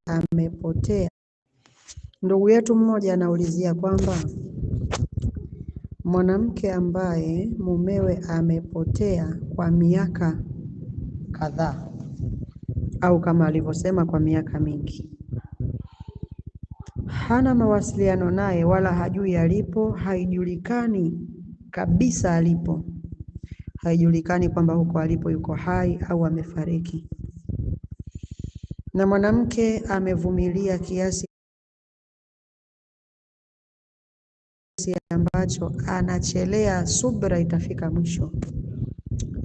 amepotea. Ndugu yetu mmoja anaulizia kwamba mwanamke ambaye mumewe amepotea kwa miaka kadhaa au kama alivyosema kwa miaka mingi, hana mawasiliano naye wala hajui alipo, haijulikani kabisa alipo, haijulikani kwamba huko alipo yuko hai au amefariki, na mwanamke amevumilia kiasi ambacho anachelea subra itafika mwisho.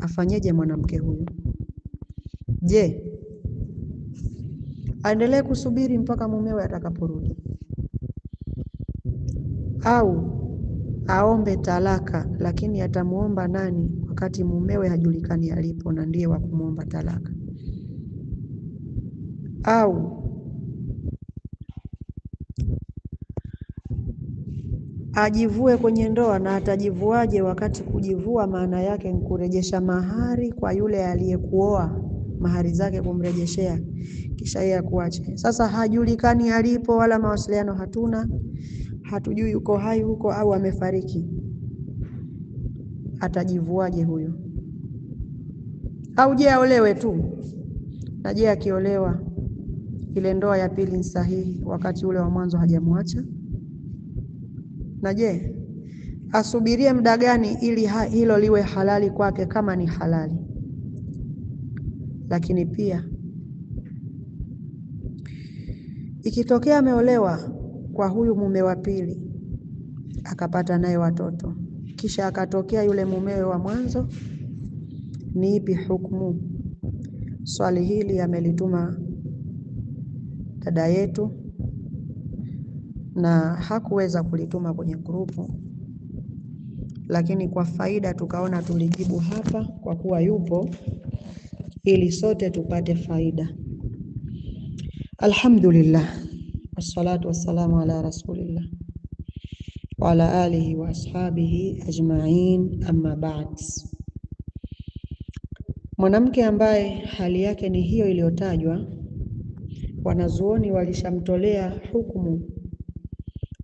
Afanyeje mwanamke huyu? Je, aendelee kusubiri mpaka mumewe atakaporudi, au aombe talaka? Lakini atamuomba nani wakati mumewe hajulikani alipo na ndiye wa kumuomba talaka? Au ajivue kwenye ndoa? Na atajivuaje wakati kujivua maana yake ni kurejesha mahari kwa yule aliyekuoa, mahari zake kumrejeshea, kisha yeye akuache. Sasa hajulikani alipo wala mawasiliano hatuna, hatujui yuko hai huko au amefariki. Atajivuaje huyo? Au je aolewe tu? Na je akiolewa ile ndoa ya pili ni sahihi wakati ule wa mwanzo hajamwacha? Na je asubirie muda gani ili hilo liwe halali kwake kama ni halali? Lakini pia ikitokea ameolewa kwa huyu mume wa pili akapata naye watoto, kisha akatokea yule mumewe wa mwanzo, ni ipi hukumu? Swali hili amelituma dada yetu na hakuweza kulituma kwenye grupu, lakini kwa faida tukaona tulijibu hapa kwa kuwa yupo, ili sote tupate faida. Alhamdulillah, wassalatu wassalamu ala rasulillah wa ala alihi wa ashabihi ajma'in, amma ba'd. Mwanamke ambaye hali yake ni hiyo iliyotajwa, wanazuoni walishamtolea hukumu,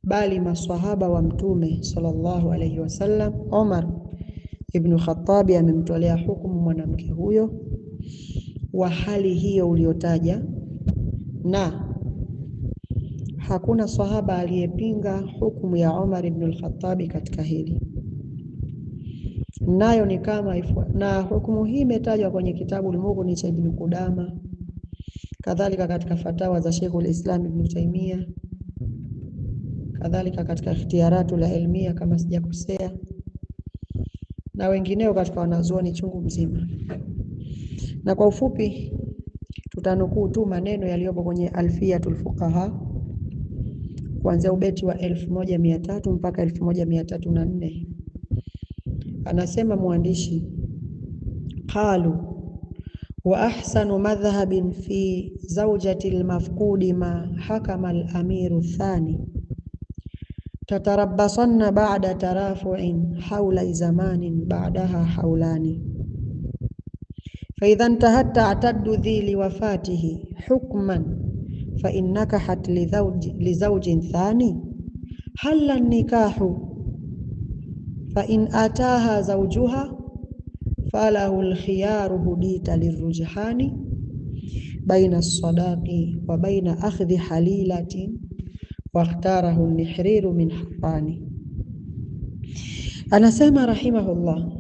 bali maswahaba wa Mtume sallallahu alayhi wasallam, Umar ibn Khattab amemtolea hukumu mwanamke huyo wa hali hiyo uliyotaja, na hakuna sahaba aliyepinga hukumu ya Umar ibn al-Khattab katika hili. Nayo ni kama na hukumu hii imetajwa kwenye kitabu al-Mughni cha Ibn Qudama, kadhalika katika fatawa za Sheikh al-Islam Ibn Taymiyyah, kadhalika katika ikhtiyaratul ilmiya kama sijakosea, na wengineo katika wanazuoni chungu mzima. Na kwa ufupi tutanukuu tu maneno yaliyopo kwenye Alfiyatul Fuqaha kuanzia ubeti wa 1300 mpaka 1304. Anasema mwandishi, qalu wa ahsanu madhhabin fi zawjati al-mafqudi ma hakama al-amiru thani tatarabbasanna ba'da tarafu'in hawla zamanin ba'daha hawlani fa idha intahat ta'taddu dhi liwafatihi hukman fa innaka hat li zawjin thani halla nikahu fa in ataha zawjuha falahu al-khiyaru hudita lirujhani baina as-sadaqi wa baina akhdhi halilatin wakhtarahu an-nihriru min hafani. Anasema rahimahullah,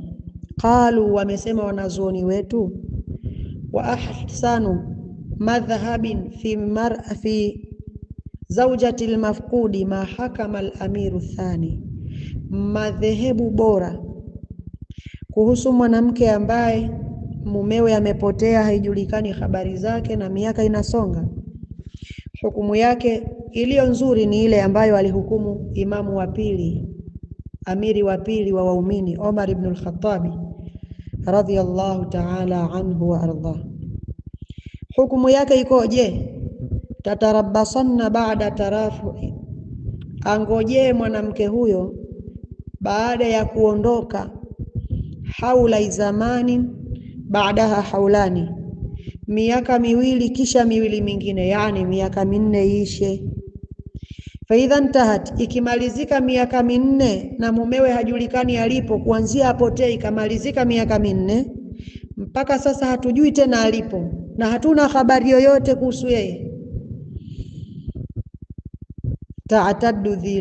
qalu, wamesema wanazuoni wetu, wa ahsanu madhhabin fi zawjati al-mafqudi ma hakama al-amiru thani, madhehebu bora kuhusu mwanamke ambaye mumewe amepotea, haijulikani habari zake na miaka inasonga, hukumu yake iliyo nzuri ni ile ambayo alihukumu imamu wa pili, amiri wa pili wa waumini, Umar ibn al-Khattab radhiyallahu ta'ala anhu wa arda. Hukumu yake ikoje? Tatarabbasanna ba'da tarafu'i, angoje mwanamke huyo baada ya kuondoka, haula zamani baadaha haulani, miaka miwili kisha miwili mingine, yani miaka minne ishe. Faidha ntahat, ikimalizika miaka minne na mumewe hajulikani alipo, kuanzia apotee ikamalizika miaka minne mpaka sasa hatujui tena alipo na hatuna habari yoyote kuhusu yeye, ta'taddu dhi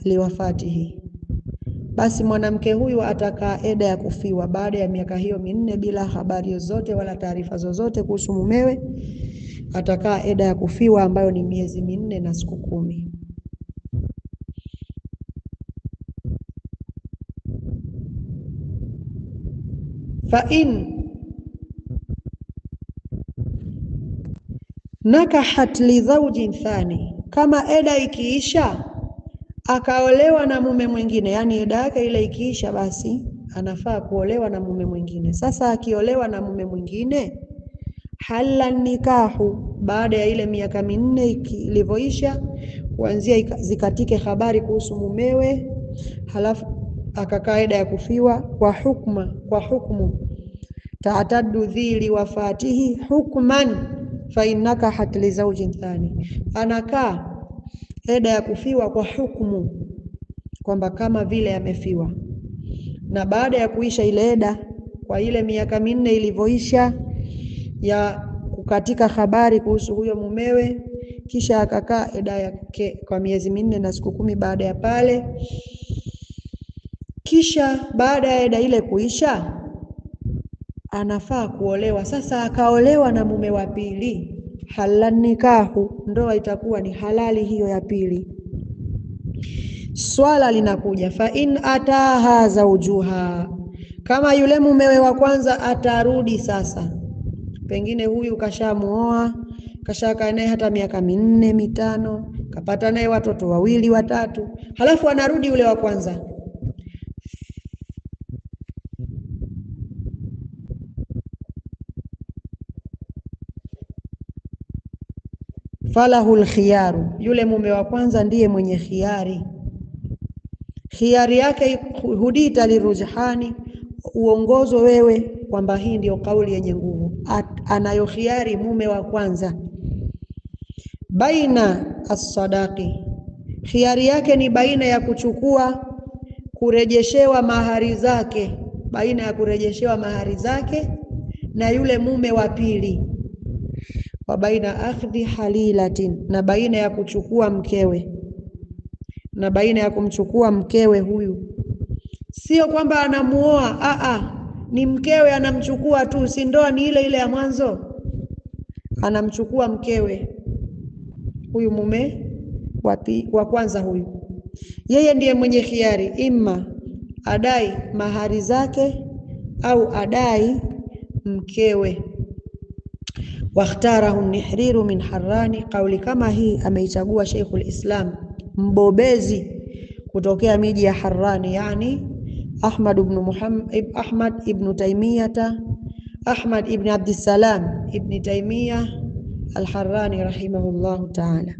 liwafatihi, basi mwanamke huyu atakaa eda ya kufiwa baada ya miaka hiyo minne bila habari zozote wala taarifa zozote kuhusu mumewe. Atakaa eda ya kufiwa ambayo ni miezi minne na siku 10. Fa in nakahat li zawjin thani, kama eda ikiisha akaolewa na mume mwingine, yani eda yake ile ikiisha, basi anafaa kuolewa na mume mwingine. Sasa akiolewa na mume mwingine, hala nikahu, baada ya ile miaka minne ilivyoisha, kuanzia zikatike habari kuhusu mumewe, halafu akakaa eda ya kufiwa kwa hukmu ta'taddu dhi liwafatihi hukman fa innaka hatli zawjin thani, anakaa eda ya kufiwa kwa hukumu kwamba kama vile amefiwa, na baada ya kuisha ile eda, kwa ile miaka minne ilivyoisha ya kukatika habari kuhusu huyo mumewe, kisha akakaa eda yake kwa miezi minne na siku 10 baada ya pale. Kisha baada ya eda ile kuisha, anafaa kuolewa. Sasa akaolewa na mume wa pili, halal nikahu, ndoa itakuwa ni halali hiyo ya pili. Swala linakuja, fa in ataha zawjuha, kama yule mumewe wa kwanza atarudi sasa, pengine huyu kashamuoa, kashakaa naye hata miaka 4 5, kapata naye watoto 2 3, halafu anarudi yule wa kwanza, falahul khiyaru, yule mume wa kwanza ndiye mwenye khiari. Khiari yake hudita lirujhani, uongozo wewe kwamba hii ndio kauli yenye nguvu. Anayo khiari mume wa kwanza, baina as-sadaqi, khiari yake ni baina ya kuchukua kurejeshewa mahari zake, baina ya kurejeshewa mahari zake na yule mume wa pili, wa baina akhdhi halilatin, na baina ya kuchukua mkewe, na baina ya kumchukua mkewe huyu. Sio kwamba anamuoa, ni mkewe anamchukua tu, si ndoa ni ile ile ya mwanzo. Anamchukua mkewe huyu mume wa kwanza huyu, yeye ndiye mwenye khiari, imma adai mahari zake au adai mkewe. Wakhtarahu Nihriru min Harrani, kauli kama hii ameichagua Sheikhul Islam mbobezi kutokea miji ya Harrani, yani Ahmad ibn Taymiyata, Ahmad ibn Abdissalam ibn Taymiyah al-Harrani rahimahullahu ta'ala.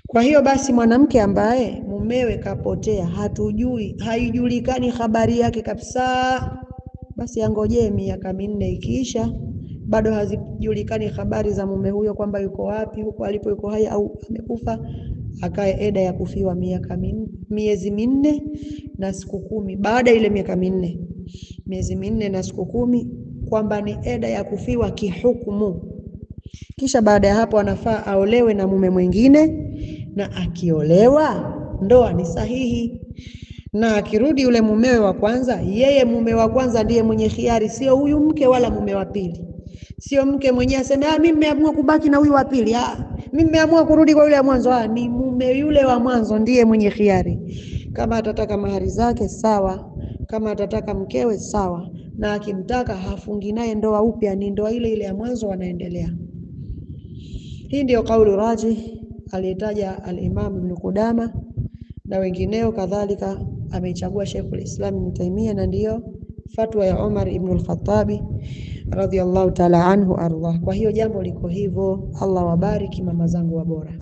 Kwa hiyo basi mwanamke ambaye mumewe kapotea, hatujui, haijulikani habari yake kabisa, basi angojee miaka 4 ikiisha, bado hazijulikani habari za mume huyo kwamba yuko wapi, huko alipo yuko hai au amekufa, akae eda ya kufiwa miezi 4 na siku 10. Baada ile miaka 4, miezi 4 na siku 10, kwamba ni eda ya kufiwa kihukumu. Kisha baada ya hapo anafaa aolewe na mume mwingine, na akiolewa ndoa ni sahihi. Na akirudi yule mumewe wa kwanza, yeye mume wa kwanza ndiye mwenye khiari, sio huyu mke wala mume wa pili. Sio mke mwenyewe aseme mimi nimeamua kubaki na huyu wa pili, mimi nimeamua kurudi kwa yule wa mwanzo. Ni mume yule wa mwanzo ndiye mwenye khiari. Kama atataka mahari zake sawa, kama atataka mkewe sawa, na akimtaka hafungi naye ndoa upya, ni ndoa ile ile ya mwanzo wanaendelea. Hii ndio kauli rajih aliyetaja al-Imam Ibn Qudama na wengineo kadhalika ameichagua Sheikhul Islam Ibn Taymiyyah, na ndiyo fatwa ya Umar ibn al-Khattabi radhiyallahu ta'ala anhu ardah. Kwa hiyo jambo liko hivyo. Allah wabariki mama zangu wa bora.